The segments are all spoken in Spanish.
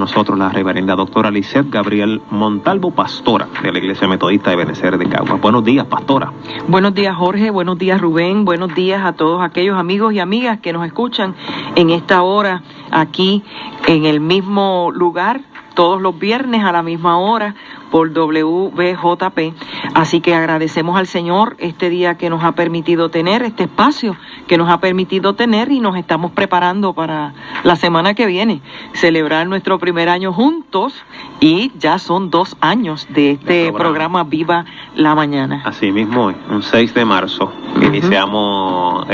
nosotros la reverenda doctora Lisette Gabriel Montalvo, pastora de la Iglesia Metodista de Ebenezer de Caguas. Buenos días, pastora. Buenos días, Jorge. Buenos días, Rubén. Buenos días a todos aquellos amigos y amigas que nos escuchan en esta hora, aquí en el mismo lugar, todos los viernes a la misma hora, por WBJP. Así que agradecemos al Señor este día que nos ha permitido tener, este espacio que nos ha permitido tener, y nos estamos preparando para la semana que viene, celebrar nuestro primer año juntos, y ya son 2 años de este programa Viva la Mañana. Así mismo, un 6 de marzo iniciamos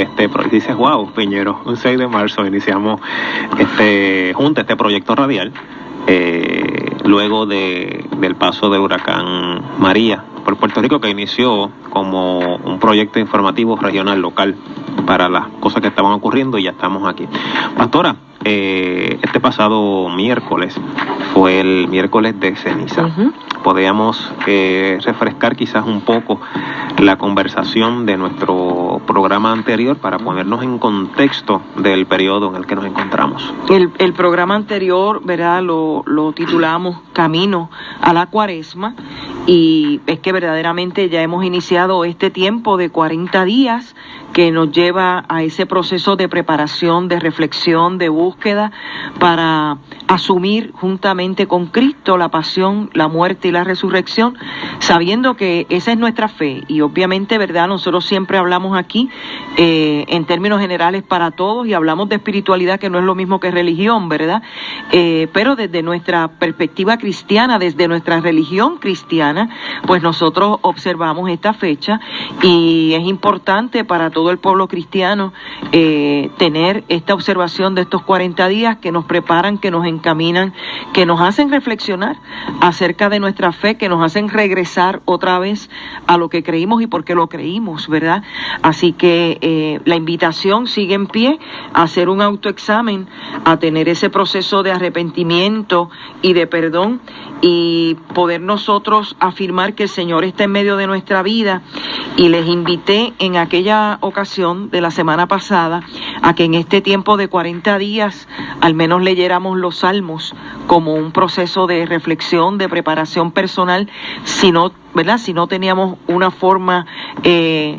dices, wow, Piñero, un 6 de marzo iniciamos junto a este proyecto radial. Luego del paso del huracán María por Puerto Rico, que inició como un proyecto informativo regional local para las cosas que estaban ocurriendo, y ya estamos aquí. Pastora, este pasado miércoles fue el miércoles de ceniza. Podríamos refrescar quizás un poco la conversación de nuestro programa anterior para ponernos en contexto del periodo en el que nos encontramos. El programa anterior, ¿verdad?, lo titulamos Camino a la Cuaresma, y es que verdaderamente ya hemos iniciado este tiempo de 40 días que nos lleva a ese proceso de preparación, de reflexión, de búsqueda, para asumir juntamente con Cristo la pasión, la muerte y la resurrección, sabiendo que esa es nuestra fe. Y obviamente, ¿verdad?, nosotros siempre hablamos aquí en términos generales para todos, y hablamos de espiritualidad, que no es lo mismo que religión, ¿verdad? Pero desde nuestra perspectiva cristiana, desde nuestra religión cristiana, pues nosotros observamos esta fecha, y es importante para todo el pueblo cristiano tener esta observación de estos 40 días que nos preparan, que nos encaminan, que nos hacen reflexionar acerca de nuestra fe, que nos hacen regresar otra vez a lo que creímos y por qué lo creímos, ¿verdad? Así que la invitación sigue en pie a hacer un autoexamen, a tener ese proceso de arrepentimiento y de perdón, y poder nosotros afirmar que el Señor está en medio de nuestra vida. Y les invité en aquella ocasión de la semana pasada a que en este tiempo de 40 días al menos leyéramos los Salmos como un proceso de reflexión, de preparación personal, si no, ¿verdad?, si no teníamos una forma de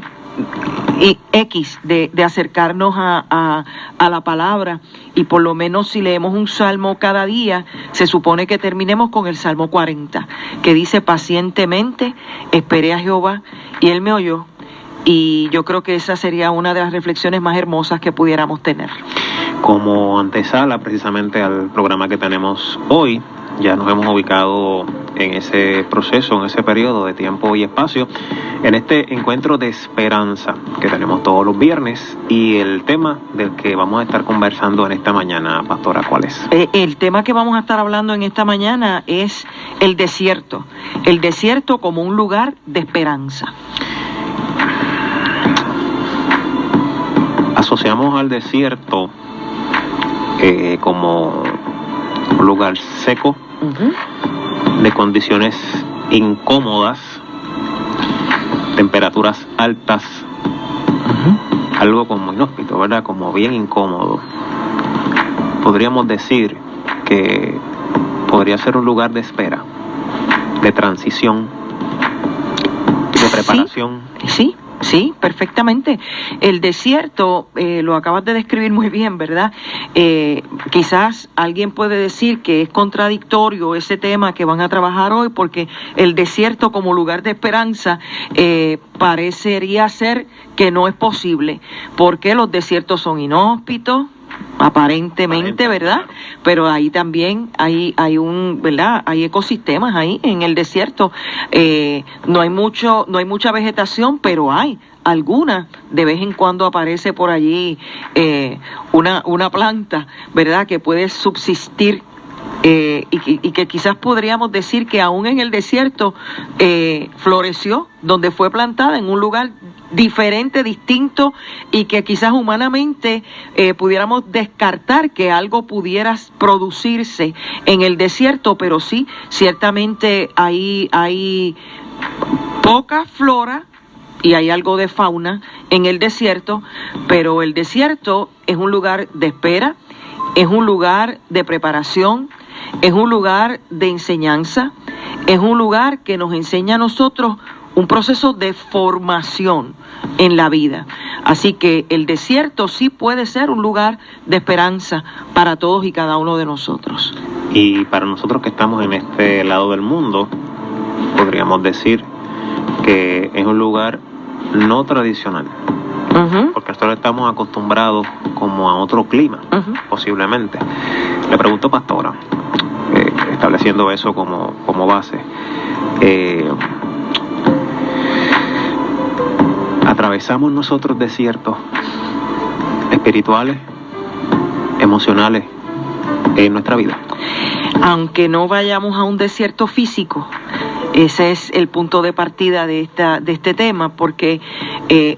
acercarnos a la palabra. Y por lo menos si leemos un salmo cada día, se supone que terminemos con el Salmo 40, que dice: pacientemente esperé a Jehová y Él me oyó. Y yo creo que esa sería una de las reflexiones más hermosas que pudiéramos tener. Como antesala precisamente al programa que tenemos hoy, ya nos hemos ubicado en ese proceso, en ese periodo de tiempo y espacio, en este encuentro de esperanza que tenemos todos los viernes. Y el tema del que vamos a estar conversando en esta mañana, pastora, ¿cuál es? El tema que vamos a estar hablando en esta mañana es el desierto como un lugar de esperanza. Asociamos al desierto como un lugar seco, de condiciones incómodas, temperaturas altas, algo como inhóspito, ¿verdad?, como bien incómodo. Podríamos decir que podría ser un lugar de espera, de transición, de preparación. Sí, perfectamente. El desierto, lo acabas de describir muy bien, ¿verdad? Quizás alguien puede decir que es contradictorio ese tema que van a trabajar hoy, porque el desierto como lugar de esperanza parecería ser que no es posible, porque los desiertos son inhóspitos, aparentemente, ¿verdad? Pero ahí también hay ¿verdad?, hay ecosistemas ahí en el desierto. No hay mucha vegetación, pero hay alguna. De vez en cuando aparece por allí una planta, ¿verdad?, que puede subsistir. Y que quizás podríamos decir que aún en el desierto floreció, donde fue plantada en un lugar diferente, distinto, y que quizás humanamente pudiéramos descartar que algo pudiera producirse en el desierto, pero sí, ciertamente hay poca flora y hay algo de fauna en el desierto, pero el desierto es un lugar de espera, es un lugar de preparación, es un lugar de enseñanza, es un lugar que nos enseña a nosotros un proceso de formación en la vida. Así que el desierto sí puede ser un lugar de esperanza para todos y cada uno de nosotros. Y para nosotros que estamos en este lado del mundo, podríamos decir que es un lugar no tradicional, porque nosotros estamos acostumbrados como a otro clima, posiblemente. Le pregunto, pastora, estableciendo eso como base, ¿atravesamos nosotros desiertos espirituales, emocionales en nuestra vida? Aunque no vayamos a un desierto físico, ese es el punto de partida de este tema, porque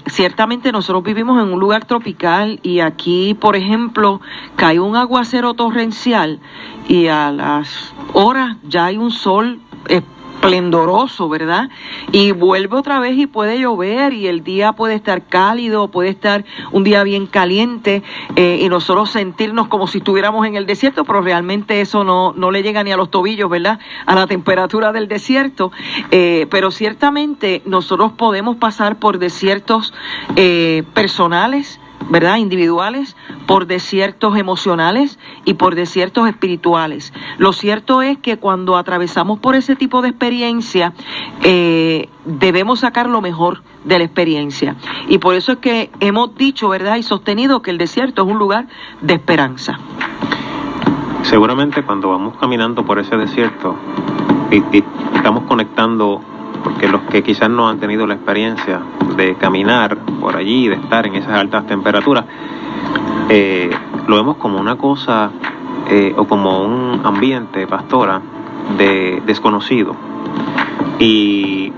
ciertamente nosotros vivimos en un lugar tropical y aquí, por ejemplo, cae un aguacero torrencial y a las horas ya hay un sol esplendoroso, ¿verdad? Y vuelve otra vez y puede llover y el día puede estar cálido, puede estar un día bien caliente y nosotros sentirnos como si estuviéramos en el desierto, pero realmente eso no le llega ni a los tobillos, ¿verdad? A la temperatura del desierto, pero ciertamente nosotros podemos pasar por desiertos personales, ¿verdad? Individuales, por desiertos emocionales y por desiertos espirituales. Lo cierto es que cuando atravesamos por ese tipo de experiencia, debemos sacar lo mejor de la experiencia. Y por eso es que hemos dicho, ¿verdad? Y sostenido que el desierto es un lugar de esperanza. Seguramente cuando vamos caminando por ese desierto y estamos conectando, porque los que quizás no han tenido la experiencia de caminar por allí, de estar en esas altas temperaturas, lo vemos como una cosa o como un ambiente, pastora, de desconocido. Y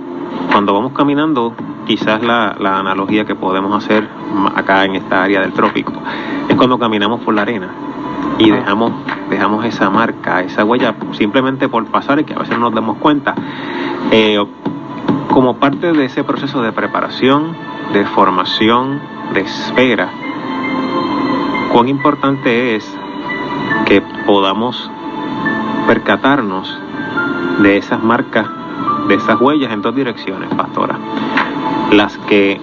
cuando vamos caminando, quizás la analogía que podemos hacer acá en esta área del trópico es cuando caminamos por la arena y dejamos esa marca, esa huella, simplemente por pasar y que a veces no nos damos cuenta. Como parte de ese proceso de preparación, de formación, de espera, cuán importante es que podamos percatarnos de esas marcas, de esas huellas en dos direcciones, pastora. Las que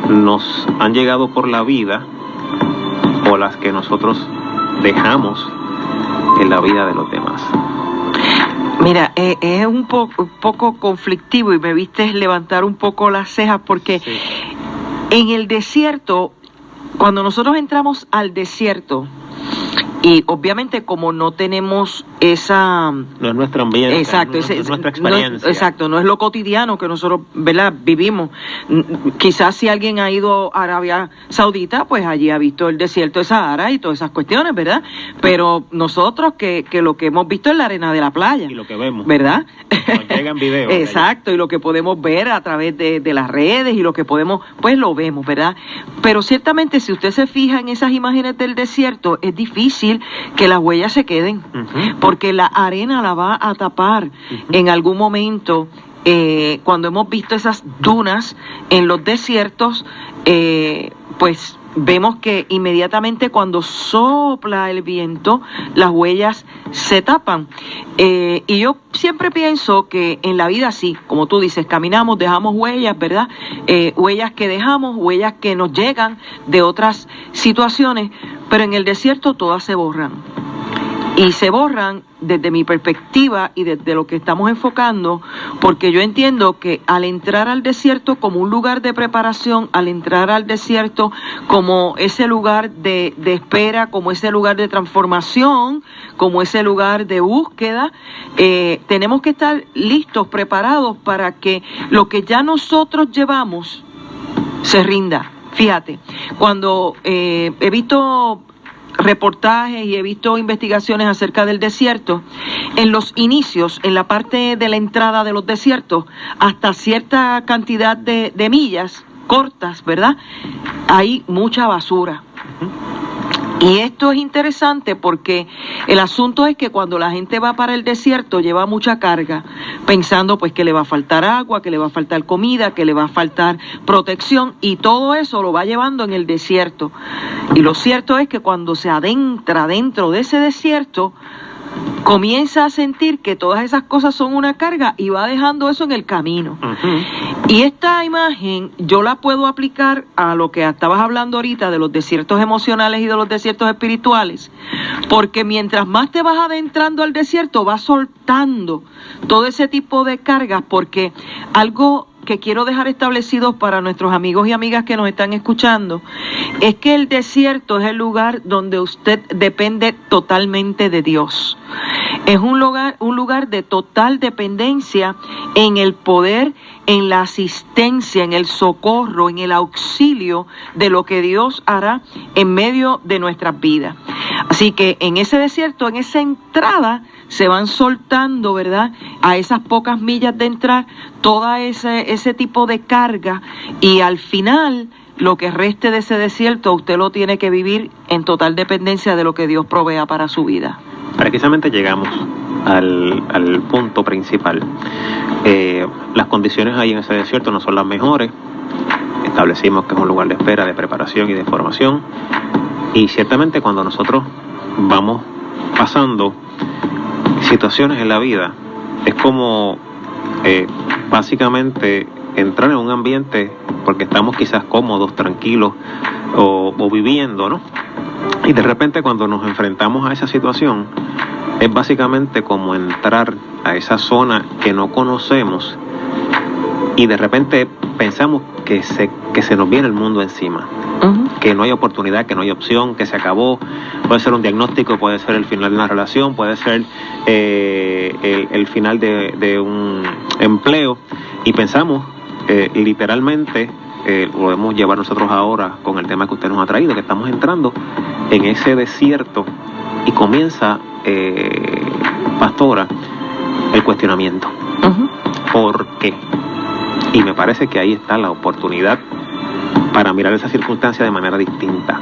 nos han llegado por la vida o las que nosotros dejamos en la vida de los demás. Mira, es un poco conflictivo y me viste levantar un poco las cejas porque sí. En el desierto, cuando nosotros entramos al desierto, y obviamente como no tenemos esa... No es nuestro ambiente, exacto, no es nuestra experiencia. Exacto, no es lo cotidiano que nosotros, ¿verdad?, vivimos. Quizás si alguien ha ido a Arabia Saudita, pues allí ha visto el desierto de Sahara y todas esas cuestiones, ¿verdad? Pero nosotros que lo que hemos visto es la arena de la playa. Y lo que vemos. ¿Verdad? Nos llegan videos. Exacto, y lo que podemos ver a través de las redes y lo que podemos, pues lo vemos, ¿verdad? Pero ciertamente si usted se fija en esas imágenes del desierto, es difícil que las huellas se queden, porque la arena la va a tapar en algún momento. Cuando hemos visto esas dunas en los desiertos, pues vemos que inmediatamente cuando sopla el viento, las huellas se tapan. Y yo siempre pienso que en la vida sí, como tú dices, caminamos, dejamos huellas, ¿verdad? Huellas que dejamos, huellas que nos llegan de otras situaciones, pero en el desierto todas se borran. Y se borran desde mi perspectiva y desde lo que estamos enfocando, porque yo entiendo que al entrar al desierto como un lugar de preparación, al entrar al desierto como ese lugar de espera, como ese lugar de transformación, como ese lugar de búsqueda, tenemos que estar listos, preparados para que lo que ya nosotros llevamos se rinda. Fíjate, cuando he visto reportajes y he visto investigaciones acerca del desierto, en los inicios, en la parte de la entrada de los desiertos, hasta cierta cantidad de millas cortas, ¿verdad?, hay mucha basura. Y esto es interesante porque el asunto es que cuando la gente va para el desierto lleva mucha carga, pensando pues que le va a faltar agua, que le va a faltar comida, que le va a faltar protección, y todo eso lo va llevando en el desierto. Y lo cierto es que cuando se adentra dentro de ese desierto, comienza a sentir que todas esas cosas son una carga y va dejando eso en el camino. Y esta imagen yo la puedo aplicar a lo que estabas hablando ahorita de los desiertos emocionales y de los desiertos espirituales, porque mientras más te vas adentrando al desierto, vas soltando todo ese tipo de cargas, porque algo que quiero dejar establecido para nuestros amigos y amigas que nos están escuchando, es que el desierto es el lugar donde usted depende totalmente de Dios. Es un lugar de total dependencia en el poder, en la asistencia, en el socorro, en el auxilio de lo que Dios hará en medio de nuestras vidas. Así que en ese desierto, en esa entrada, se van soltando, ¿verdad?, a esas pocas millas de entrar, toda ese tipo de carga, y al final, lo que reste de ese desierto, usted lo tiene que vivir en total dependencia de lo que Dios provea para su vida. Precisamente llegamos al punto principal. Las condiciones ahí en ese desierto no son las mejores. Establecimos que es un lugar de espera, de preparación y de formación. Y ciertamente cuando nosotros vamos pasando situaciones en la vida, es como básicamente entrar en un ambiente porque estamos quizás cómodos, tranquilos o viviendo, ¿no? Y de repente cuando nos enfrentamos a esa situación, es básicamente como entrar a esa zona que no conocemos y de repente pensamos que se nos viene el mundo encima. Que no hay oportunidad, que no hay opción, que se acabó. Puede ser un diagnóstico, puede ser el final de una relación, puede ser el final de un empleo, y pensamos literalmente, lo podemos llevar nosotros ahora con el tema que usted nos ha traído, que estamos entrando en ese desierto y comienza, pastora, el cuestionamiento. ¿Por qué? Y me parece que ahí está la oportunidad para mirar esa circunstancia de manera distinta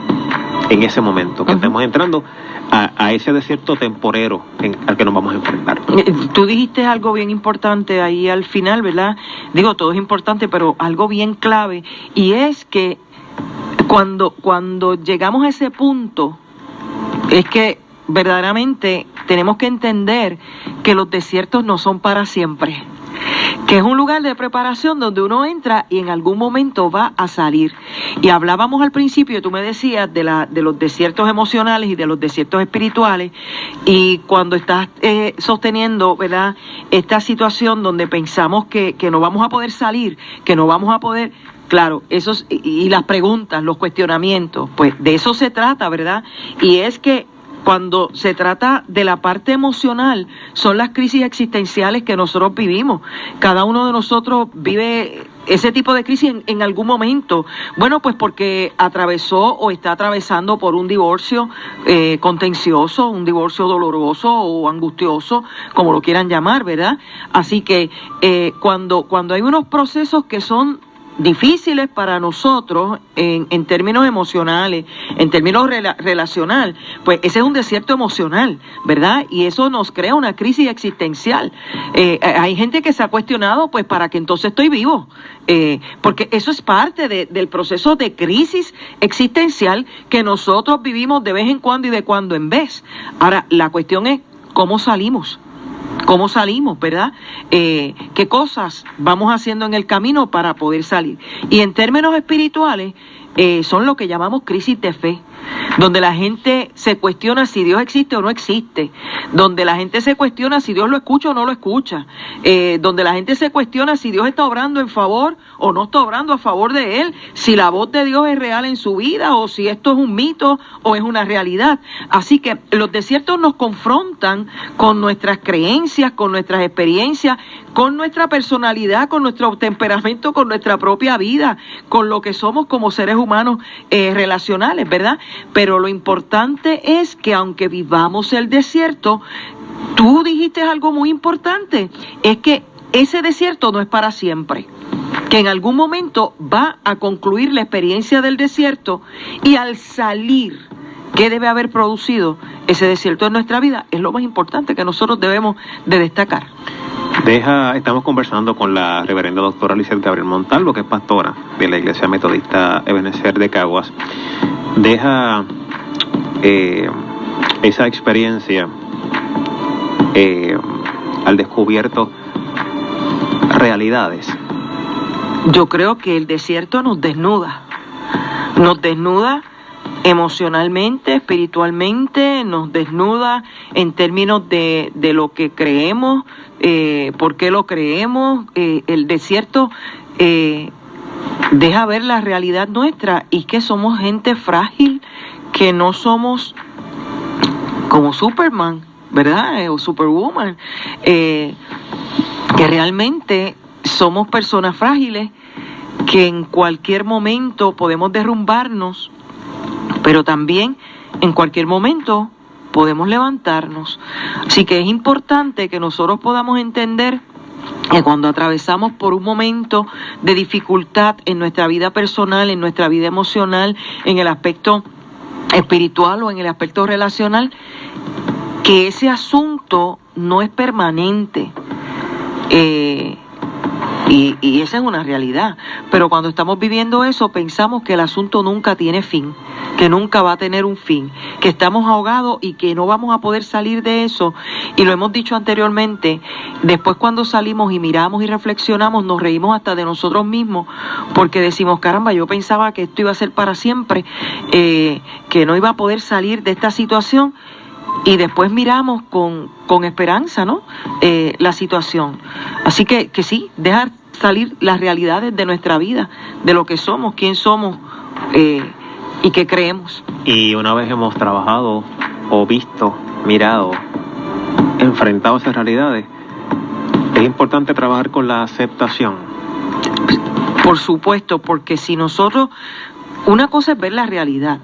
en ese momento, que estemos entrando a ese desierto temporero al que nos vamos a enfrentar. Tú dijiste algo bien importante ahí al final, ¿verdad? Digo, todo es importante, pero algo bien clave, y es que cuando llegamos a ese punto, es que verdaderamente tenemos que entender que los desiertos no son para siempre, que es un lugar de preparación donde uno entra y en algún momento va a salir. Y hablábamos al principio, tú me decías de los desiertos emocionales y de los desiertos espirituales, y cuando estás sosteniendo, ¿verdad?, esta situación donde pensamos que no vamos a poder salir, que no vamos a poder... Claro, y las preguntas, los cuestionamientos, pues de eso se trata, ¿verdad? Y es que cuando se trata de la parte emocional, son las crisis existenciales que nosotros vivimos. Cada uno de nosotros vive ese tipo de crisis en algún momento. Bueno, pues porque atravesó o está atravesando por un divorcio contencioso, un divorcio doloroso o angustioso, como lo quieran llamar, ¿verdad? Así que cuando hay unos procesos que son difíciles para nosotros en términos emocionales, en términos relacional, pues ese es un desierto emocional, ¿verdad? Y eso nos crea una crisis existencial. Hay gente que se ha cuestionado, pues, ¿para qué entonces estoy vivo? Porque eso es parte del proceso de crisis existencial que nosotros vivimos de vez en cuando y de cuando en vez. Ahora, la cuestión es, ¿cómo salimos? ¿Cómo salimos, verdad? ¿Qué cosas vamos haciendo en el camino para poder salir? Y en términos espirituales, son lo que llamamos crisis de fe, donde la gente se cuestiona si Dios existe o no existe, donde la gente se cuestiona si Dios lo escucha o no lo escucha, donde la gente se cuestiona si Dios está obrando en favor o no está obrando a favor de él, si la voz de Dios es real en su vida o si esto es un mito o es una realidad. Así que los desiertos nos confrontan con nuestras creencias, con nuestras experiencias, con nuestra personalidad, con nuestro temperamento, con nuestra propia vida, con lo que somos como seres humanos relacionales, ¿verdad? Pero lo importante es que aunque vivamos el desierto, tú dijiste algo muy importante, es que ese desierto no es para siempre, que en algún momento va a concluir la experiencia del desierto, y al salir, ¿qué debe haber producido ese desierto en nuestra vida? Es lo más importante que nosotros debemos de destacar. Estamos conversando con la reverenda doctora Lizeth Gabriel Montalvo, que es pastora de la Iglesia Metodista Ebenezer de Caguas. Deja esa experiencia al descubierto realidades? Yo creo que el desierto nos desnuda emocionalmente, espiritualmente, nos desnuda en términos de lo que creemos, por qué lo creemos. El desierto deja ver la realidad nuestra y que somos gente frágil, que no somos como Superman, ¿verdad? O Superwoman, que realmente somos personas frágiles, que en cualquier momento podemos derrumbarnos, pero también en cualquier momento podemos levantarnos. Así que es importante que nosotros podamos entender que cuando atravesamos por un momento de dificultad en nuestra vida personal, en nuestra vida emocional, en el aspecto espiritual o en el aspecto relacional, que ese asunto no es permanente. Y esa es una realidad. Pero cuando estamos viviendo eso, pensamos que el asunto nunca tiene fin, que nunca va a tener un fin, que estamos ahogados y que no vamos a poder salir de eso. Y lo hemos dicho anteriormente, después cuando salimos y miramos y reflexionamos, nos reímos hasta de nosotros mismos, porque decimos, caramba, yo pensaba que esto iba a ser para siempre, que no iba a poder salir de esta situación. Y después miramos con esperanza, ¿no? La situación. Así que sí, dejar salir las realidades de nuestra vida, de lo que somos, quién somos y qué creemos. Y una vez hemos trabajado o visto, mirado, enfrentado esas realidades, es importante trabajar con la aceptación. Por supuesto, porque si nosotros, una cosa es ver la realidad.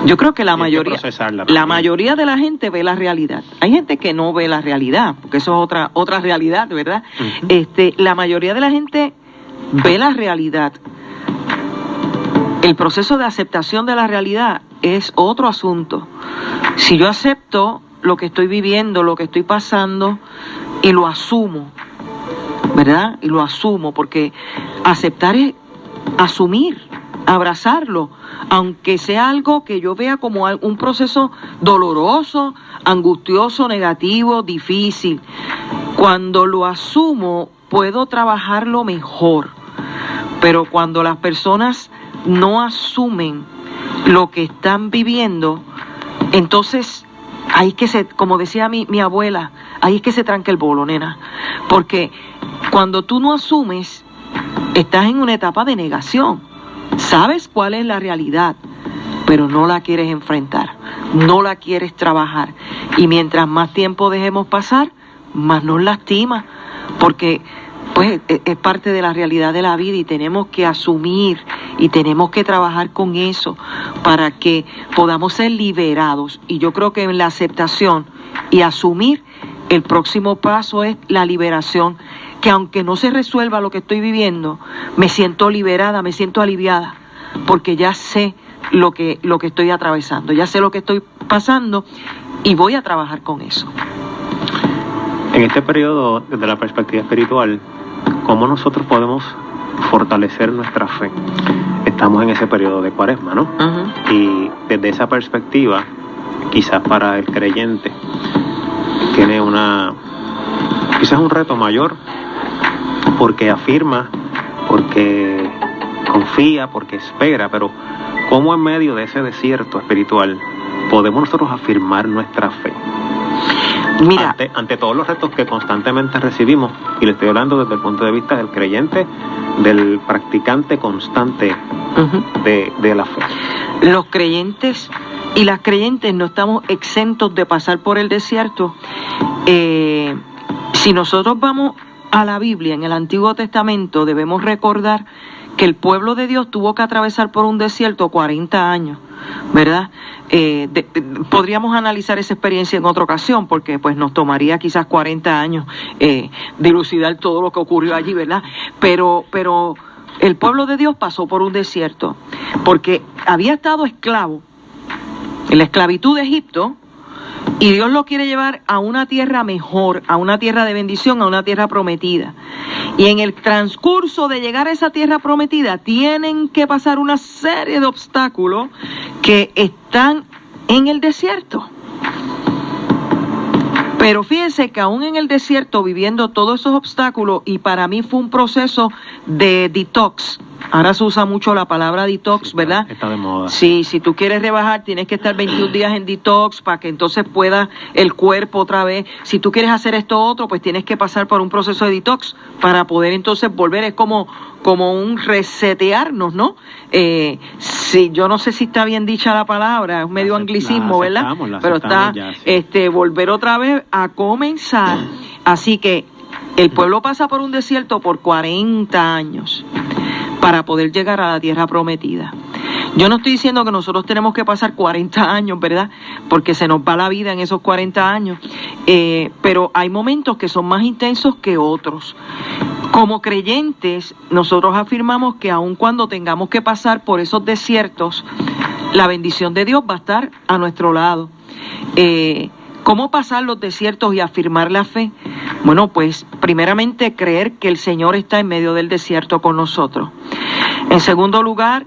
Yo creo que la mayoría de la gente ve la realidad. Hay gente que no ve la realidad, porque eso es otra realidad, ¿verdad? Uh-huh. La mayoría de la gente ve la realidad. El proceso de aceptación de la realidad es otro asunto. Si yo acepto lo que estoy viviendo, lo que estoy pasando, y lo asumo, ¿verdad? Y lo asumo, porque aceptar es asumir, abrazarlo, aunque sea algo que yo vea como un proceso doloroso, angustioso, negativo, difícil. Cuando lo asumo, puedo trabajarlo mejor. Pero cuando las personas no asumen lo que están viviendo, entonces ahí es que como decía mi abuela, ahí es que se tranca el bolo, nena. Porque cuando tú no asumes, estás en una etapa de negación. Sabes cuál es la realidad, pero no la quieres enfrentar, no la quieres trabajar. Y mientras más tiempo dejemos pasar, más nos lastima, porque pues es parte de la realidad de la vida y tenemos que asumir y tenemos que trabajar con eso para que podamos ser liberados. Y yo creo que en la aceptación y asumir, el próximo paso es la liberación, que aunque no se resuelva lo que estoy viviendo, me siento liberada, me siento aliviada, porque ya sé lo que estoy atravesando, ya sé lo que estoy pasando y voy a trabajar con eso. En este periodo, desde la perspectiva espiritual, ¿cómo nosotros podemos fortalecer nuestra fe? Estamos en ese periodo de Cuaresma, ¿no? Uh-huh. Y desde esa perspectiva, quizás para el creyente, tiene quizás un reto mayor, porque afirma, porque confía, porque espera, pero ¿cómo en medio de ese desierto espiritual podemos nosotros afirmar nuestra fe? Mira, ante todos los retos que constantemente recibimos, y le estoy hablando desde el punto de vista del creyente, del practicante constante uh-huh. de la fe. Los creyentes y las creyentes no estamos exentos de pasar por el desierto. Si nosotros vamos a la Biblia, en el Antiguo Testamento, debemos recordar que el pueblo de Dios tuvo que atravesar por un desierto 40 años, ¿verdad? Podríamos analizar esa experiencia en otra ocasión, porque pues nos tomaría quizás 40 años dilucidar todo lo que ocurrió allí, ¿verdad? Pero el pueblo de Dios pasó por un desierto, porque había estado esclavo en la esclavitud de Egipto, y Dios lo quiere llevar a una tierra mejor, a una tierra de bendición, a una tierra prometida. Y en el transcurso de llegar a esa tierra prometida, tienen que pasar una serie de obstáculos que están en el desierto. Pero fíjense que aún en el desierto, viviendo todos esos obstáculos, y para mí fue un proceso de detox. Ahora se usa mucho la palabra detox, Sí, ¿verdad? está de moda. Sí, si tú quieres rebajar, tienes que estar 21 días en detox para que entonces pueda el cuerpo otra vez. Si tú quieres hacer esto otro, pues tienes que pasar por un proceso de detox para poder entonces volver. Es como un resetearnos, ¿no? Sí, yo no sé si está bien dicha la palabra, es medio anglicismo, ¿verdad? Pero está ya, sí. Volver otra vez a comenzar. Así que el pueblo pasa por un desierto por 40 años para poder llegar a la tierra prometida. Yo no estoy diciendo que nosotros tenemos que pasar 40 años, ¿verdad? Porque se nos va la vida en esos 40 años, pero hay momentos que son más intensos que otros. Como creyentes, nosotros afirmamos que aun cuando tengamos que pasar por esos desiertos, la bendición de Dios va a estar a nuestro lado. ¿Cómo pasar los desiertos y afirmar la fe? Bueno, pues primeramente creer que el Señor está en medio del desierto con nosotros. En segundo lugar,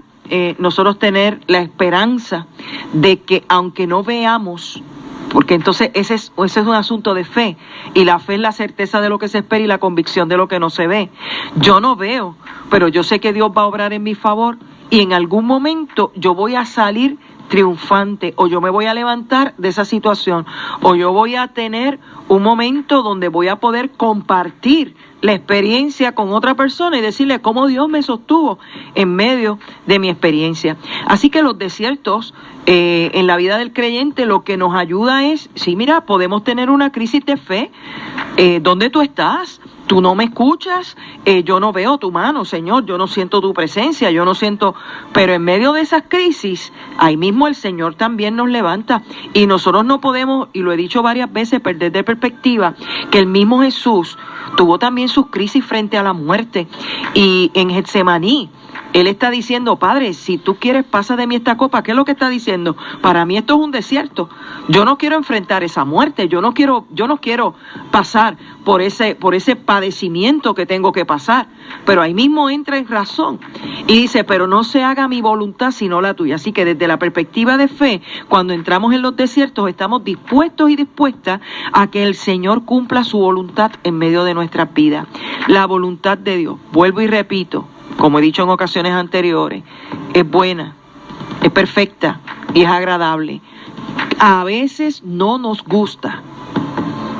nosotros tener la esperanza de que aunque no veamos, porque entonces ese es un asunto de fe, y la fe es la certeza de lo que se espera y la convicción de lo que no se ve. Yo no veo, pero yo sé que Dios va a obrar en mi favor y en algún momento yo voy a salir triunfante, o yo me voy a levantar de esa situación, o yo voy a tener un momento donde voy a poder compartir la experiencia con otra persona y decirle cómo Dios me sostuvo en medio de mi experiencia. Así que los desiertos en la vida del creyente lo que nos ayuda es, sí, mira, podemos tener una crisis de fe. ¿Dónde tú estás? Tú no me escuchas, yo no veo tu mano, Señor, yo no siento tu presencia, yo no siento. Pero en medio de esas crisis, ahí mismo el Señor también nos levanta, y nosotros no podemos, y lo he dicho varias veces, perder de perspectiva que el mismo Jesús tuvo también sus crisis frente a la muerte. Y en Getsemaní, Él está diciendo, Padre, si tú quieres, pasa de mí esta copa. ¿Qué es lo que está diciendo? Para mí esto es un desierto. Yo no quiero enfrentar esa muerte. Yo no quiero pasar por ese padecimiento que tengo que pasar. Pero ahí mismo entra en razón y dice, pero no se haga mi voluntad sino la tuya. Así que desde la perspectiva de fe, cuando entramos en los desiertos, estamos dispuestos y dispuestas a que el Señor cumpla su voluntad en medio de nuestras vidas. La voluntad de Dios, vuelvo y repito, como he dicho en ocasiones anteriores, es buena, es perfecta y es agradable. A veces no nos gusta,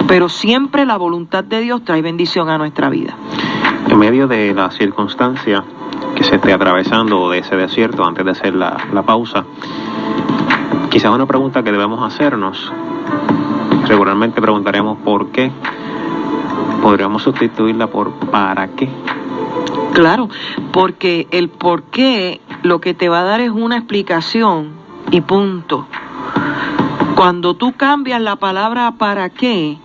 pero siempre la voluntad de Dios trae bendición a nuestra vida. En medio de la circunstancia que se esté atravesando de ese desierto, antes de hacer la pausa, quizás una pregunta que debemos hacernos, regularmente preguntaremos ¿por qué? Podríamos sustituirla por ¿para qué? Claro, porque el por qué lo que te va a dar es una explicación y punto. Cuando tú cambias la palabra ¿para qué?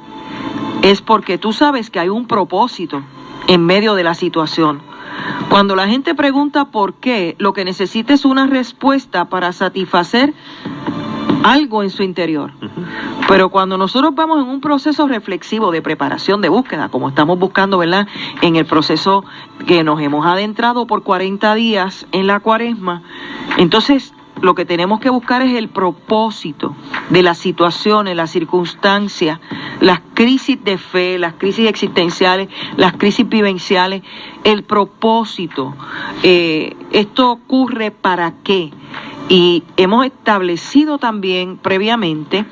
Es porque tú sabes que hay un propósito en medio de la situación. Cuando la gente pregunta por qué, lo que necesita es una respuesta para satisfacer algo en su interior. Pero cuando nosotros vamos en un proceso reflexivo de preparación, de búsqueda, como estamos buscando, ¿verdad?, en el proceso que nos hemos adentrado por 40 días en la Cuaresma, entonces lo que tenemos que buscar es el propósito de las situaciones, las circunstancias, las crisis de fe, las crisis existenciales, las crisis vivenciales, el propósito. Esto ocurre ¿para qué? Y hemos establecido también previamente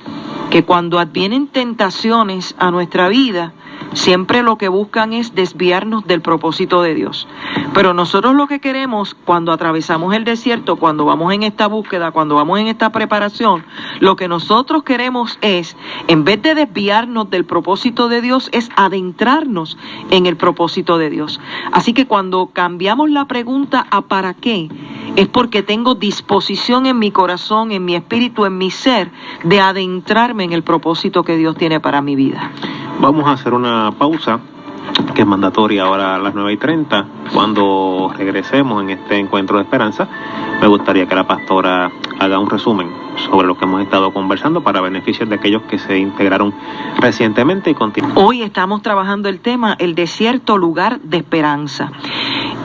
que cuando advienen tentaciones a nuestra vida, siempre lo que buscan es desviarnos del propósito de Dios. Pero nosotros lo que queremos cuando atravesamos el desierto, cuando vamos en esta búsqueda, cuando vamos en esta preparación, lo que nosotros queremos es, en vez de desviarnos del propósito de Dios, es adentrarnos en el propósito de Dios. Así que cuando cambiamos la pregunta a ¿para qué?, es porque tengo disposición en mi corazón, en mi espíritu, en mi ser, de adentrarme en el propósito que Dios tiene para mi vida. Vamos a hacer una pausa, que es mandatoria ahora a las 9:30. Cuando regresemos en este encuentro de esperanza, me gustaría que la pastora haga un resumen sobre lo que hemos estado conversando para beneficio de aquellos que se integraron recientemente y continúan. Hoy estamos trabajando el tema, el desierto, lugar de esperanza.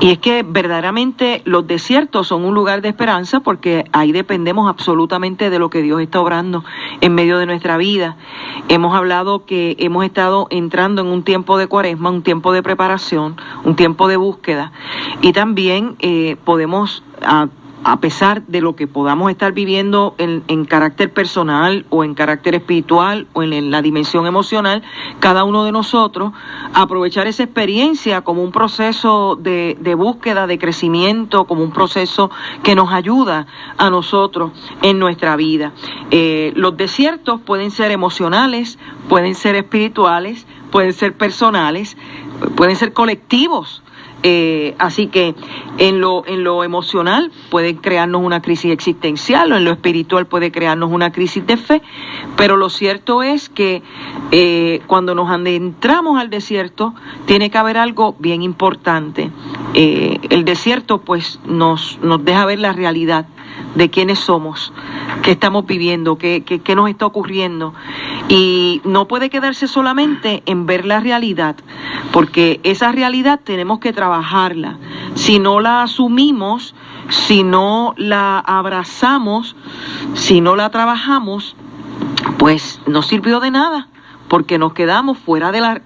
Y es que verdaderamente los desiertos son un lugar de esperanza porque ahí dependemos absolutamente de lo que Dios está obrando en medio de nuestra vida. Hemos hablado que hemos estado entrando en un tiempo de cuaresma, un tiempo de preparación, un tiempo de búsqueda, y también podemos, a pesar de lo que podamos estar viviendo en carácter personal o en carácter espiritual o en la dimensión emocional, cada uno de nosotros, aprovechar esa experiencia como un proceso de búsqueda, de crecimiento, como un proceso que nos ayuda a nosotros en nuestra vida. Los desiertos pueden ser emocionales, pueden ser espirituales, pueden ser personales, pueden ser colectivos. Así que en lo emocional puede crearnos una crisis existencial, o en lo espiritual puede crearnos una crisis de fe, pero lo cierto es que cuando nos adentramos al desierto tiene que haber algo bien importante. El desierto pues nos deja ver la realidad de quiénes somos, qué estamos viviendo, qué nos está ocurriendo, y no puede quedarse solamente en ver la realidad, porque esa realidad tenemos que trabajarla. Si no la asumimos, si no la abrazamos, si no la trabajamos, pues no sirvió de nada, porque nos quedamos fuera de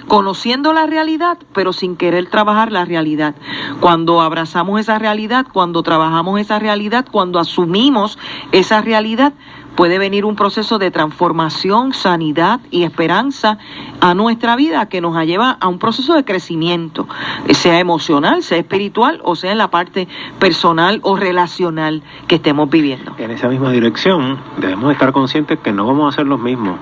conociendo la realidad, pero sin querer trabajar la realidad. Cuando abrazamos esa realidad, cuando trabajamos esa realidad, cuando asumimos esa realidad, puede venir un proceso de transformación, sanidad y esperanza a nuestra vida que nos lleva a un proceso de crecimiento, sea emocional, sea espiritual o sea en la parte personal o relacional que estemos viviendo. En esa misma dirección debemos estar conscientes que no vamos a ser los mismos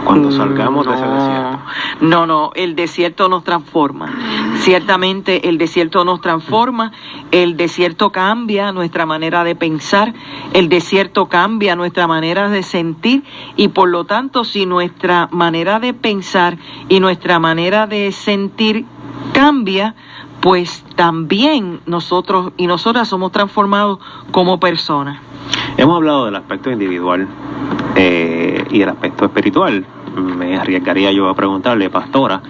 cuando salgamos de ese desierto. No, el desierto nos transforma. Ciertamente el desierto nos transforma, el desierto cambia nuestra manera de pensar, el desierto cambia nuestra manera de sentir, y por lo tanto si nuestra manera de pensar y nuestra manera de sentir cambia, pues también nosotros y nosotras somos transformados como personas. Hemos hablado del aspecto individual y el aspecto espiritual. Me arriesgaría yo a preguntarle, pastora,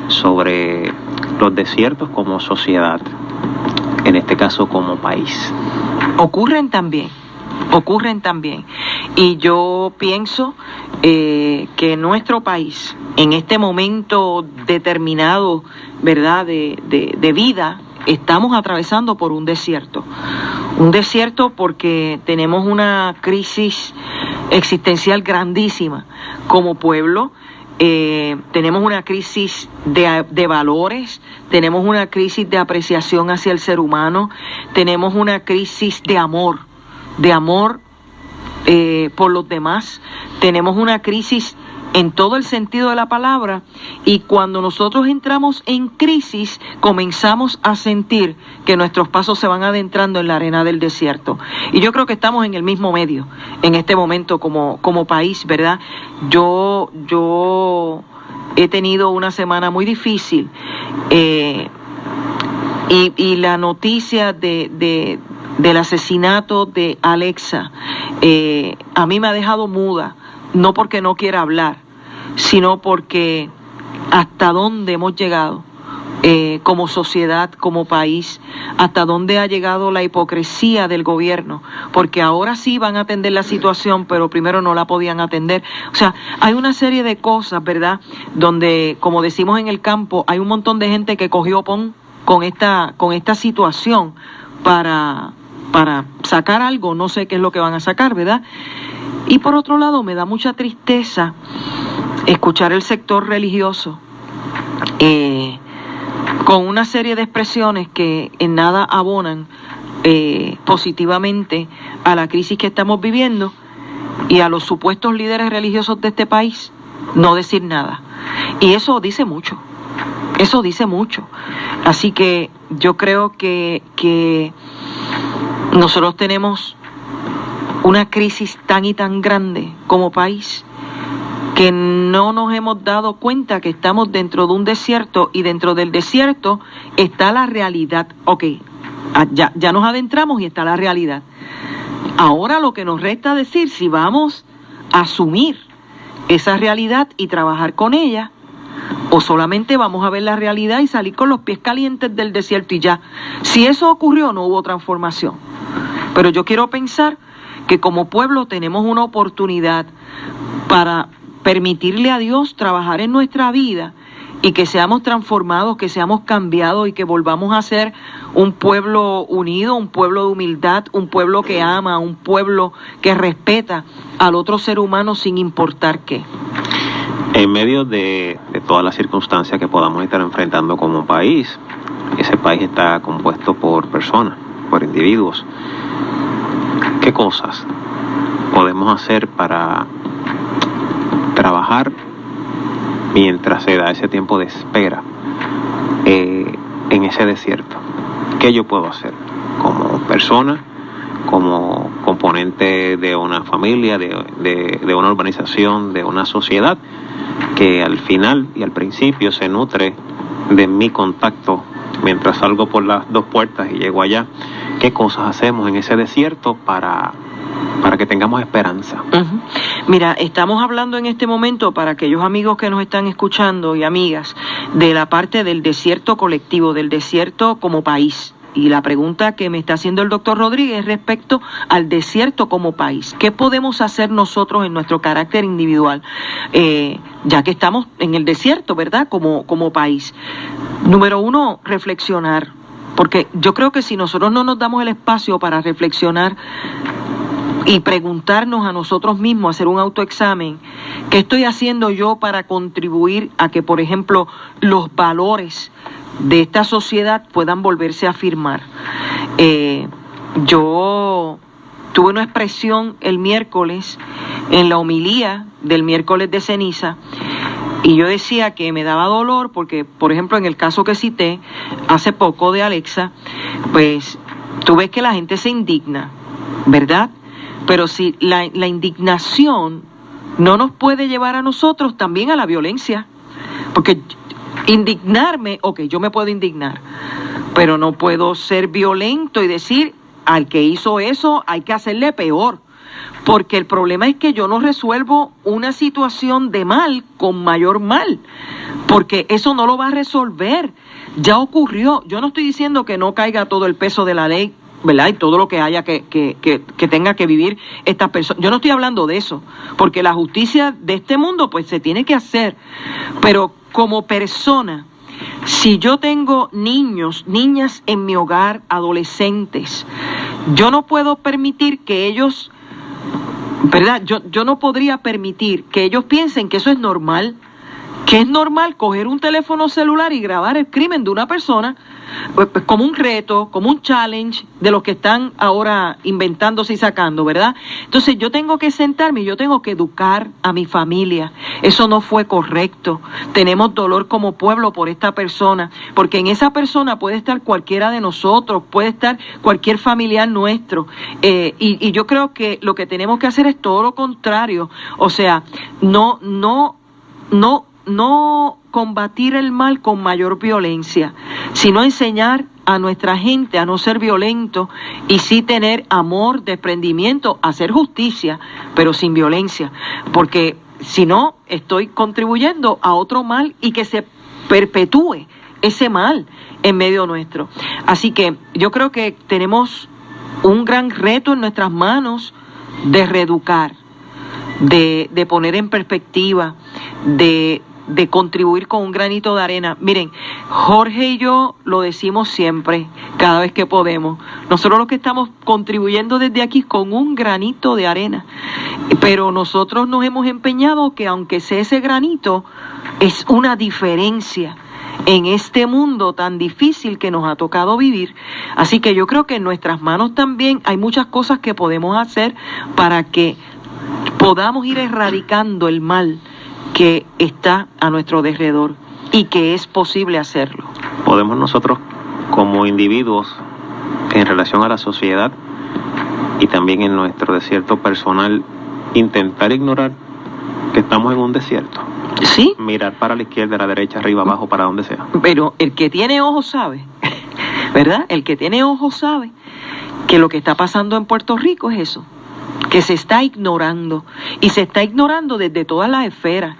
sobre los desiertos como sociedad, en este caso como país. Ocurren también. Y yo pienso que nuestro país, en este momento determinado, ¿verdad?, de vida, estamos atravesando por un desierto. Un desierto porque tenemos una crisis existencial grandísima como pueblo. Tenemos una crisis de valores, tenemos una crisis de apreciación hacia el ser humano, tenemos una crisis de amor por los demás, tenemos una crisis en todo el sentido de la palabra, y cuando nosotros entramos en crisis comenzamos a sentir que nuestros pasos se van adentrando en la arena del desierto, y yo creo que estamos en el mismo medio en este momento como país, ¿verdad? Yo he tenido una semana muy difícil, y la noticia del asesinato de Alexa a mí me ha dejado muda, no porque no quiera hablar, sino porque hasta dónde hemos llegado como sociedad, como país, hasta dónde ha llegado la hipocresía del gobierno, porque ahora sí van a atender la situación, pero primero no la podían atender. O sea, hay una serie de cosas, ¿verdad?, donde, como decimos en el campo, hay un montón de gente que cogió pon con esta situación para sacar algo, no sé qué es lo que van a sacar, ¿verdad? Y por otro lado, me da mucha tristeza escuchar el sector religioso con una serie de expresiones que en nada abonan positivamente a la crisis que estamos viviendo, y a los supuestos líderes religiosos de este país no decir nada. Y eso dice mucho. Así que yo creo que nosotros tenemos una crisis tan y tan grande como país que no nos hemos dado cuenta que estamos dentro de un desierto, y dentro del desierto está la realidad. Ok, ya nos adentramos y está la realidad. Ahora lo que nos resta decir si vamos a asumir esa realidad y trabajar con ella, o solamente vamos a ver la realidad y salir con los pies calientes del desierto y ya. Si eso ocurrió, no hubo transformación. Pero yo quiero pensar que como pueblo tenemos una oportunidad para permitirle a Dios trabajar en nuestra vida y que seamos transformados, que seamos cambiados y que volvamos a ser un pueblo unido, un pueblo de humildad, un pueblo que ama, un pueblo que respeta al otro ser humano sin importar qué. En medio de todas las circunstancias que podamos estar enfrentando como país, ese país está compuesto por personas, por individuos. ¿Qué cosas podemos hacer para trabajar mientras se da ese tiempo de espera en ese desierto? ¿Qué yo puedo hacer como persona, como componente de una familia, de una organización, de una sociedad que al final y al principio se nutre de mi contacto mientras salgo por las dos puertas y llego allá? ¿Qué cosas hacemos en ese desierto para que tengamos esperanza? Uh-huh. Mira, estamos hablando en este momento, para aquellos amigos que nos están escuchando y amigas, de la parte del desierto colectivo, del desierto como país. Y la pregunta que me está haciendo el doctor Rodríguez es respecto al desierto como país. ¿Qué podemos hacer nosotros en nuestro carácter individual? Ya que estamos en el desierto, ¿verdad? Como país. Número uno, reflexionar. Porque yo creo que si nosotros no nos damos el espacio para reflexionar y preguntarnos a nosotros mismos, hacer un autoexamen, ¿qué estoy haciendo yo para contribuir a que, por ejemplo, los valores de esta sociedad puedan volverse a afirmar? Yo tuve una expresión el miércoles, en la homilía del miércoles de ceniza, y yo decía que me daba dolor porque, por ejemplo, en el caso que cité hace poco de Alexa, pues tú ves que la gente se indigna, ¿verdad? Pero si la indignación no nos puede llevar a nosotros también a la violencia, porque indignarme, ok, yo me puedo indignar, pero no puedo ser violento y decir al que hizo eso hay que hacerle peor, porque el problema es que yo no resuelvo una situación de mal con mayor mal, porque eso no lo va a resolver, ya ocurrió. Yo no estoy diciendo que no caiga todo el peso de la ley, ¿verdad? Y todo lo que haya que tenga que vivir estas personas. Yo no estoy hablando de eso, porque la justicia de este mundo pues se tiene que hacer, pero como persona, si yo tengo niños, niñas en mi hogar, adolescentes, yo no puedo permitir que ellos, ¿verdad? Yo no podría permitir que ellos piensen que eso es normal, que es normal coger un teléfono celular y grabar el crimen de una persona, pues, como un reto, como un challenge de los que están ahora inventándose y sacando, ¿verdad? Entonces yo tengo que sentarme y yo tengo que educar a mi familia. Eso no fue correcto. Tenemos dolor como pueblo por esta persona, porque en esa persona puede estar cualquiera de nosotros, puede estar cualquier familiar nuestro, y yo creo que lo que tenemos que hacer es todo lo contrario. O sea, no combatir el mal con mayor violencia, sino enseñar a nuestra gente a no ser violento y sí tener amor, desprendimiento, hacer justicia, pero sin violencia, porque si no estoy contribuyendo a otro mal y que se perpetúe ese mal en medio nuestro. Así que yo creo que tenemos un gran reto en nuestras manos de reeducar, de poner en perspectiva, de contribuir con un granito de arena. Miren, Jorge y yo lo decimos siempre, cada vez que podemos. Nosotros lo que estamos contribuyendo desde aquí es con un granito de arena, pero nosotros nos hemos empeñado que aunque sea ese granito, es una diferencia en este mundo tan difícil que nos ha tocado vivir. Así que yo creo que en nuestras manos también hay muchas cosas que podemos hacer para que podamos ir erradicando el mal que está a nuestro alrededor y que es posible hacerlo. Podemos nosotros como individuos en relación a la sociedad y también en nuestro desierto personal intentar ignorar que estamos en un desierto. Sí. Mirar para la izquierda, a la derecha, arriba, abajo, para donde sea. Pero el que tiene ojos sabe, ¿verdad? El que tiene ojos sabe que lo que está pasando en Puerto Rico es eso, que se está ignorando, y se está ignorando desde todas las esferas,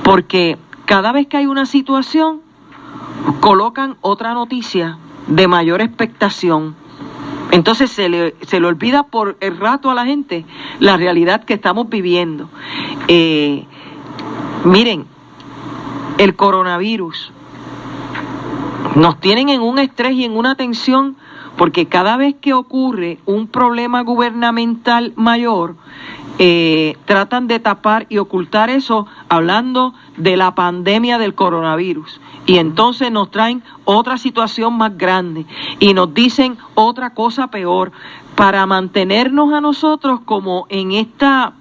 porque cada vez que hay una situación, colocan otra noticia de mayor expectación. Entonces se le olvida por el rato a la gente la realidad que estamos viviendo. Miren, el coronavirus nos tienen en un estrés y en una tensión, porque cada vez que ocurre un problema gubernamental mayor, tratan de tapar y ocultar eso hablando de la pandemia del coronavirus. Y entonces nos traen otra situación más grande y nos dicen otra cosa peor para mantenernos a nosotros como en esta,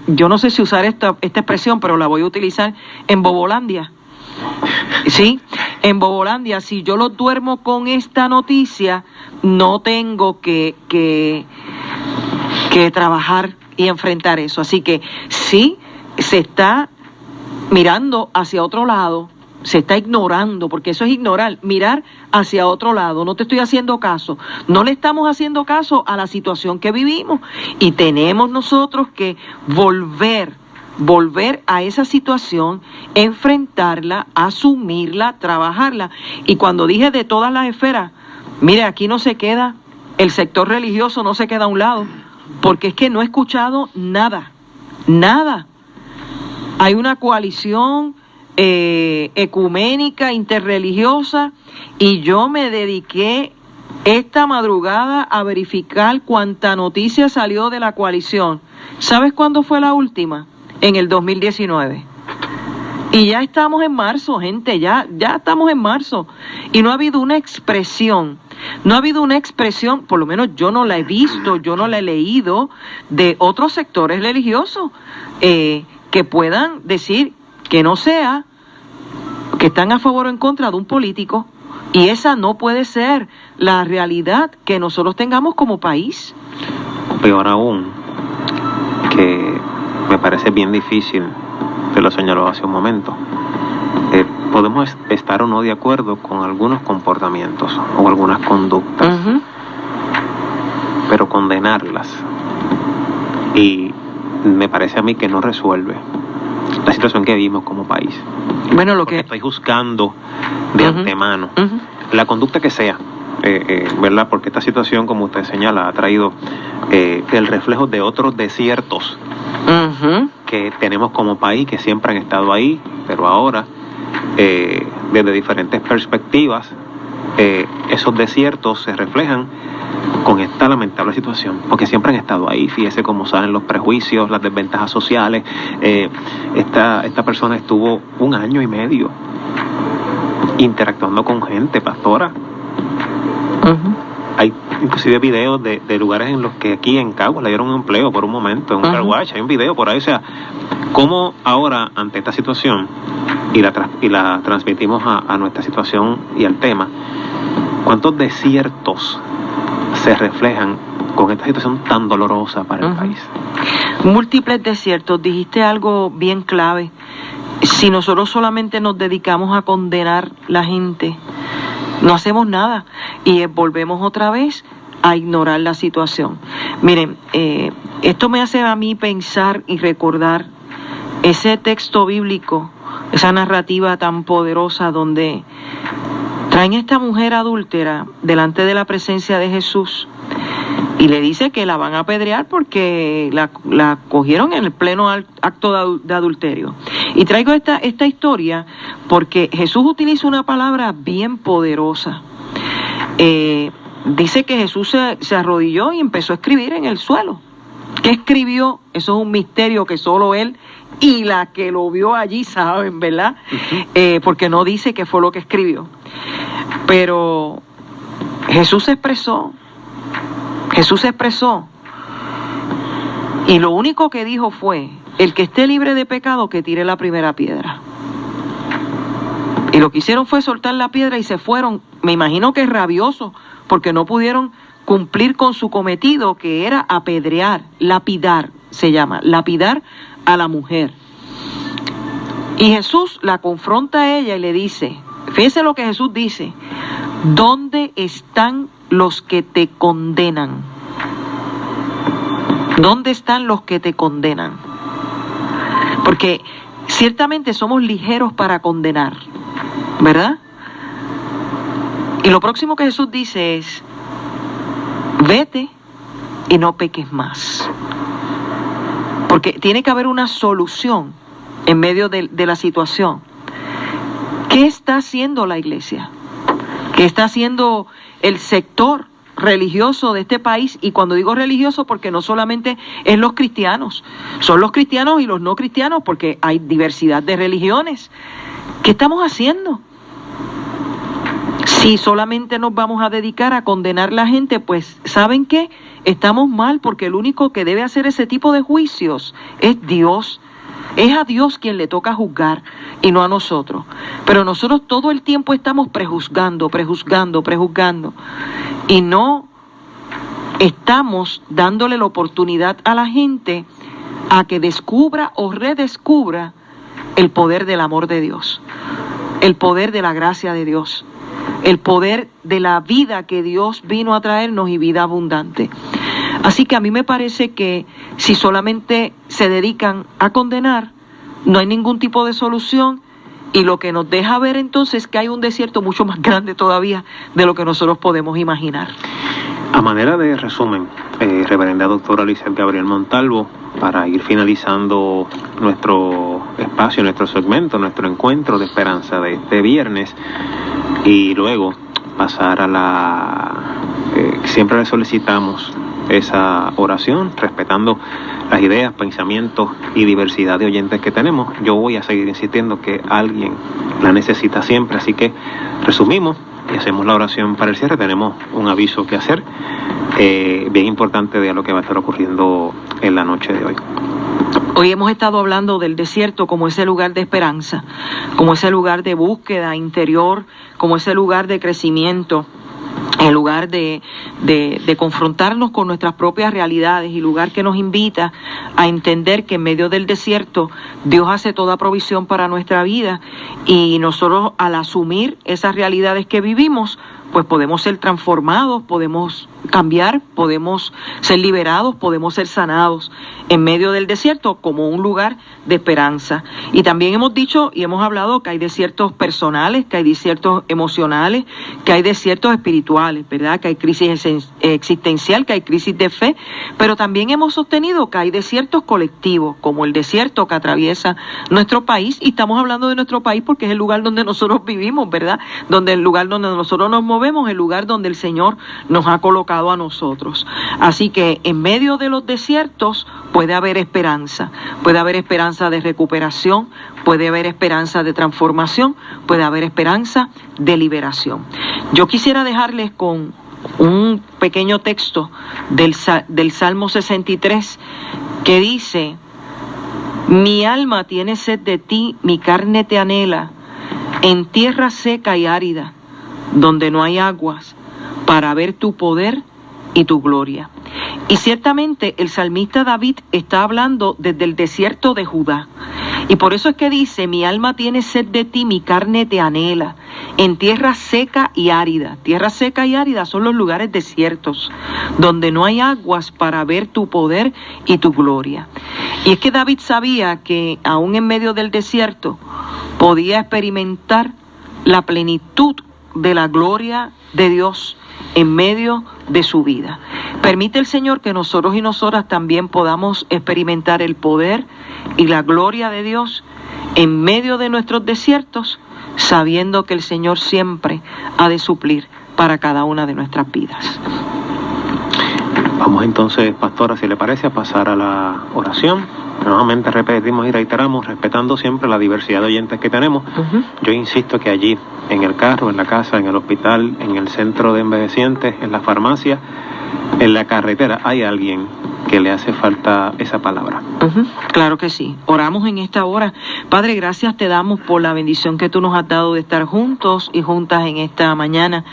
yo no sé si usar esta expresión, pero la voy a utilizar, en Bobolandia. Sí, en Bobolandia. Si yo lo duermo con esta noticia, no tengo que trabajar y enfrentar eso. Así que sí, se está mirando hacia otro lado, se está ignorando, porque eso es ignorar, mirar hacia otro lado. No te estoy haciendo caso, no le estamos haciendo caso a la situación que vivimos, y tenemos nosotros que volver a esa situación, enfrentarla, asumirla, trabajarla. Y cuando dije de todas las esferas, mire, aquí no se queda, el sector religioso no se queda a un lado, porque es que no he escuchado nada. Hay una coalición ecuménica, interreligiosa, y yo me dediqué esta madrugada a verificar cuánta noticia salió de la coalición. ¿Sabes cuándo fue la última? En el 2019. Y ya estamos en marzo, gente, ya estamos en marzo. Y no ha habido una expresión, por lo menos yo no la he visto, yo no la he leído, de otros sectores religiosos que puedan decir que no sea que están a favor o en contra de un político. Y esa no puede ser la realidad que nosotros tengamos como país. Peor aún, que me parece bien difícil, te lo señaló hace un momento, podemos estar o no de acuerdo con algunos comportamientos o algunas conductas, pero condenarlas, y me parece a mí que no resuelve la situación que vivimos como país. Bueno, porque estoy juzgando de antemano la conducta que sea, ¿verdad? Porque esta situación, como usted señala, ha traído el reflejo de otros desiertos que tenemos como país, que siempre han estado ahí, pero ahora, desde diferentes perspectivas, esos desiertos se reflejan con esta lamentable situación, porque siempre han estado ahí. Fíjese cómo salen los prejuicios, las desventajas sociales. Esta persona estuvo 1 año y medio interactuando con gente, pastora. Hay inclusive videos de lugares en los que aquí en Caguas le dieron un empleo por un momento, en un car wash, hay un video por ahí. O sea, cómo ahora, ante esta situación, y la transmitimos a nuestra situación y al tema, cuántos desiertos se reflejan con esta situación tan dolorosa para el país. Múltiples desiertos. Dijiste algo bien clave. Si nosotros solamente nos dedicamos a condenar la gente, no hacemos nada y volvemos otra vez a ignorar la situación. Miren, esto me hace a mí pensar y recordar ese texto bíblico, esa narrativa tan poderosa donde traen a esta mujer adúltera delante de la presencia de Jesús y le dice que la van a apedrear porque la cogieron en el pleno acto de adulterio. Y traigo esta historia porque Jesús utiliza una palabra bien poderosa. Dice que Jesús se arrodilló y empezó a escribir en el suelo. ¿Qué escribió? Eso es un misterio que solo él y la que lo vio allí saben, ¿verdad? Porque no dice qué fue lo que escribió. Pero Jesús se expresó. Y lo único que dijo fue: el que esté libre de pecado, que tire la primera piedra. Y lo que hicieron fue soltar la piedra y se fueron, me imagino que rabiosos, porque no pudieron cumplir con su cometido, que era apedrear, lapidar, se llama, lapidar a la mujer. Y Jesús la confronta a ella y le dice, fíjese lo que Jesús dice: ¿dónde están los que te condenan? ¿Dónde están los que te condenan? Porque ciertamente somos ligeros para condenar, ¿verdad? Y lo próximo que Jesús dice es, vete y no peques más. Porque tiene que haber una solución en medio de la situación. ¿Qué está haciendo la iglesia? ¿Qué está haciendo el sector religioso de este país? Y cuando digo religioso, porque no solamente es los cristianos, son los cristianos y los no cristianos, porque hay diversidad de religiones. ¿Qué estamos haciendo? Si solamente nos vamos a dedicar a condenar a la gente, pues ¿saben qué? Estamos mal, porque el único que debe hacer ese tipo de juicios es Dios. Es a Dios quien le toca juzgar y no a nosotros. Pero nosotros todo el tiempo estamos prejuzgando y no estamos dándole la oportunidad a la gente a que descubra o redescubra el poder del amor de Dios, el poder de la gracia de Dios, el poder de la vida que Dios vino a traernos y vida abundante. Así que a mí me parece que si solamente se dedican a condenar, no hay ningún tipo de solución, y lo que nos deja ver entonces es que hay un desierto mucho más grande todavía de lo que nosotros podemos imaginar. A manera de resumen, reverenda doctora Lizeth Gabriel Montalvo, para ir finalizando nuestro espacio, nuestro segmento, nuestro encuentro de esperanza de este viernes, y luego pasar a la... siempre le solicitamos esa oración, respetando las ideas, pensamientos y diversidad de oyentes que tenemos. Yo voy a seguir insistiendo que alguien la necesita siempre, así que resumimos y hacemos la oración para el cierre. Tenemos un aviso que hacer, bien importante de lo que va a estar ocurriendo en la noche de hoy. Hoy hemos estado hablando del desierto como ese lugar de esperanza, como ese lugar de búsqueda interior, como ese lugar de crecimiento, el lugar de confrontarnos con nuestras propias realidades, y lugar que nos invita a entender que en medio del desierto Dios hace toda provisión para nuestra vida, y nosotros, al asumir esas realidades que vivimos, pues podemos ser transformados, podemos cambiar, podemos ser liberados, podemos ser sanados en medio del desierto como un lugar de esperanza. Y también hemos dicho y hemos hablado que hay desiertos personales, que hay desiertos emocionales, que hay desiertos espirituales, ¿verdad? Que hay crisis existencial, que hay crisis de fe, pero también hemos sostenido que hay desiertos colectivos, como el desierto que atraviesa nuestro país, y estamos hablando de nuestro país porque es el lugar donde nosotros vivimos, ¿verdad? Donde el lugar donde nosotros nos movemos, el lugar donde el Señor nos ha colocado a nosotros. Así que en medio de los desiertos puede haber esperanza de recuperación, puede haber esperanza de transformación, puede haber esperanza de liberación. Yo quisiera dejarles con un pequeño texto del Salmo 63 que dice: mi alma tiene sed de ti, mi carne te anhela, en tierra seca y árida, donde no hay aguas, para ver tu poder y tu gloria. Y ciertamente el salmista David está hablando desde el desierto de Judá. Y por eso es que dice: mi alma tiene sed de ti, mi carne te anhela, en tierra seca y árida. Tierra seca y árida son los lugares desiertos, donde no hay aguas, para ver tu poder y tu gloria. Y es que David sabía que aún en medio del desierto podía experimentar la plenitud de la gloria de Dios en medio de su vida. Permite el Señor que nosotros y nosotras también podamos experimentar el poder y la gloria de Dios en medio de nuestros desiertos, sabiendo que el Señor siempre ha de suplir para cada una de nuestras vidas. Vamos entonces, pastora, si le parece, a pasar a la oración. Nuevamente repetimos y reiteramos, respetando siempre la diversidad de oyentes que tenemos. Yo insisto que allí, en el carro, en la casa, en el hospital, en el centro de envejecientes, en la farmacia, en la carretera, hay alguien que le hace falta esa palabra. Claro que sí. Oramos en esta hora. Padre, gracias te damos por la bendición que tú nos has dado de estar juntos y juntas en esta mañana.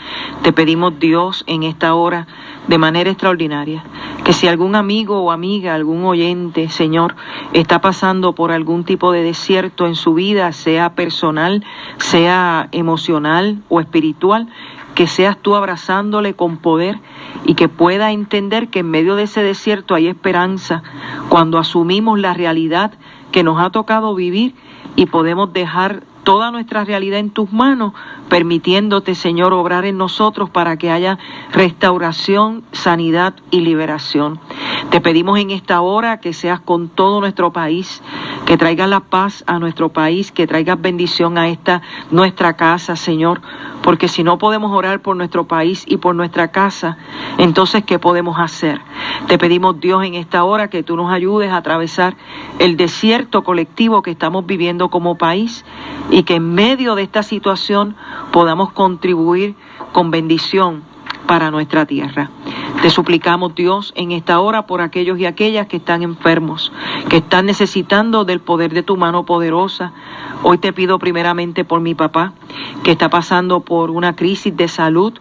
Te pedimos, Dios, en esta hora, de manera extraordinaria, que si algún amigo o amiga, algún oyente, Señor, está pasando por algún tipo de desierto en su vida, sea personal, sea emocional o espiritual, que seas tú abrazándole con poder y que pueda entender que en medio de ese desierto hay esperanza cuando asumimos la realidad que nos ha tocado vivir y podemos dejar toda nuestra realidad en tus manos, permitiéndote, Señor, obrar en nosotros para que haya restauración, sanidad y liberación. Te pedimos en esta hora que seas con todo nuestro país, que traigas la paz a nuestro país, que traigas bendición a esta nuestra casa, Señor, porque si no podemos orar por nuestro país y por nuestra casa, entonces ¿qué podemos hacer? Te pedimos, Dios, en esta hora que tú nos ayudes a atravesar el desierto colectivo que estamos viviendo como país y que en medio de esta situación podamos contribuir con bendición para nuestra tierra. Te suplicamos, Dios, en esta hora por aquellos y aquellas que están enfermos, que están necesitando del poder de tu mano poderosa. Hoy te pido primeramente por mi papá, que está pasando por una crisis de salud.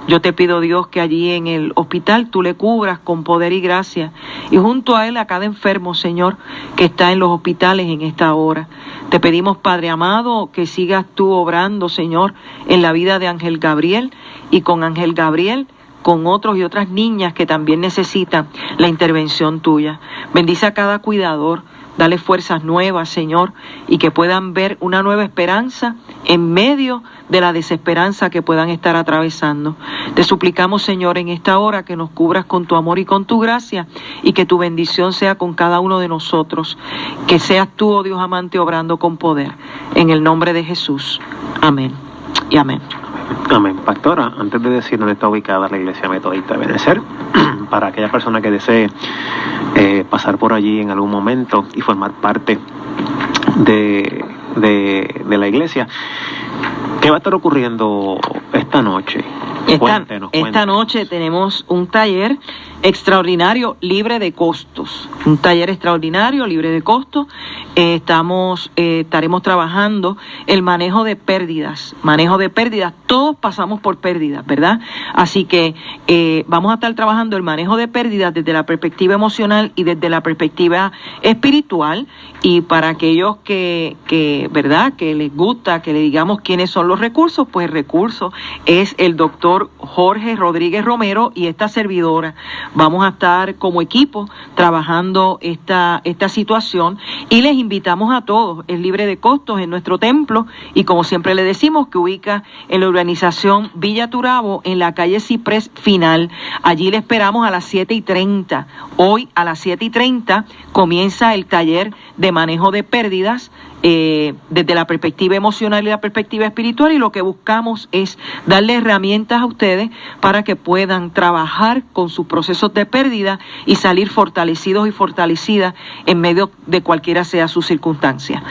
Yo te pido, Dios, que allí en el hospital tú le cubras con poder y gracia. Y junto a él, a cada enfermo, Señor, que está en los hospitales en esta hora. Te pedimos, Padre amado, que sigas tú obrando, Señor, en la vida de Ángel Gabriel y con Ángel Gabriel, con otros y otras niñas que también necesitan la intervención tuya. Bendice a cada cuidador, dale fuerzas nuevas, Señor, y que puedan ver una nueva esperanza en medio de la desesperanza que puedan estar atravesando. Te suplicamos, Señor, en esta hora que nos cubras con tu amor y con tu gracia y que tu bendición sea con cada uno de nosotros. Que seas tú, oh Dios amante, obrando con poder. En el nombre de Jesús. Amén y amén. Amén. Pastora, antes de decir dónde está ubicada la Iglesia Metodista de Benecer, para aquella persona que desee pasar por allí en algún momento y formar parte de la iglesia, ¿qué va a estar ocurriendo esta noche? Esta noche tenemos un taller extraordinario libre de costos. Un taller extraordinario libre de costos. Estaremos trabajando el manejo de pérdidas. Todos pasamos por pérdidas, ¿verdad? Así que vamos a estar trabajando el manejo de pérdidas desde la perspectiva emocional y desde la perspectiva espiritual. Y para aquellos que ¿verdad?, que les gusta que le digamos quiénes son los recursos, pues el recurso es el doctor Jorge Rodríguez Romero y esta servidora. Vamos a estar como equipo trabajando esta situación y les invitamos a todos. Es libre de costos en nuestro templo y como siempre le decimos, que ubica en la urbanización Villa Turabo, en la calle Ciprés Final. Allí le esperamos a las 7:30. Hoy a las 7:30 comienza el taller de manejo de pérdidas desde la perspectiva emocional y la perspectiva espiritual, y lo que buscamos es darle herramientas a ustedes para que puedan trabajar con sus procesos de pérdida y salir fortalecidos y fortalecidas en medio de cualquiera sea su circunstancia.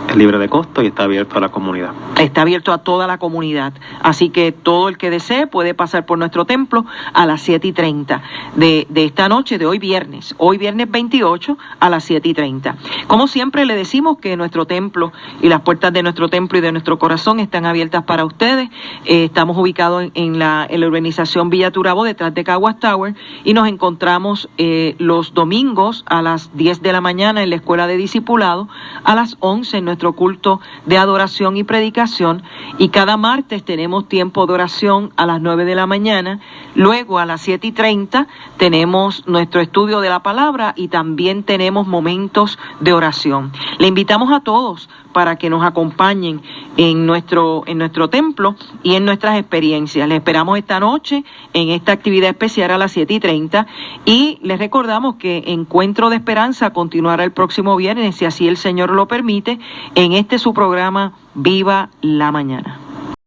Es libre de costo y está abierto a la comunidad. Está abierto a toda la comunidad, así que todo el que desee puede pasar por nuestro templo a las 7:30 de esta noche, de hoy viernes 28 a las 7:30. Como siempre le decimos que nuestro templo y las puertas de nuestro templo y de nuestro corazón están abiertas para ustedes. Estamos ubicados en la urbanización Villa Turabo, detrás de Caguas Tower, y nos encontramos los domingos a las 10 de la mañana en la escuela de discipulado, a las 11 en nuestro culto de adoración y predicación, y cada martes tenemos tiempo de oración a las 9 de la mañana. Luego a las 7:30 tenemos nuestro estudio de la palabra y también tenemos momentos de oración. Le invitamos a todos para que nos acompañen en nuestro templo y en nuestras experiencias. Les esperamos esta noche en esta actividad especial a las 7:30 y les recordamos que Encuentro de Esperanza continuará el próximo viernes, si así el Señor lo permite, en su programa Viva la Mañana.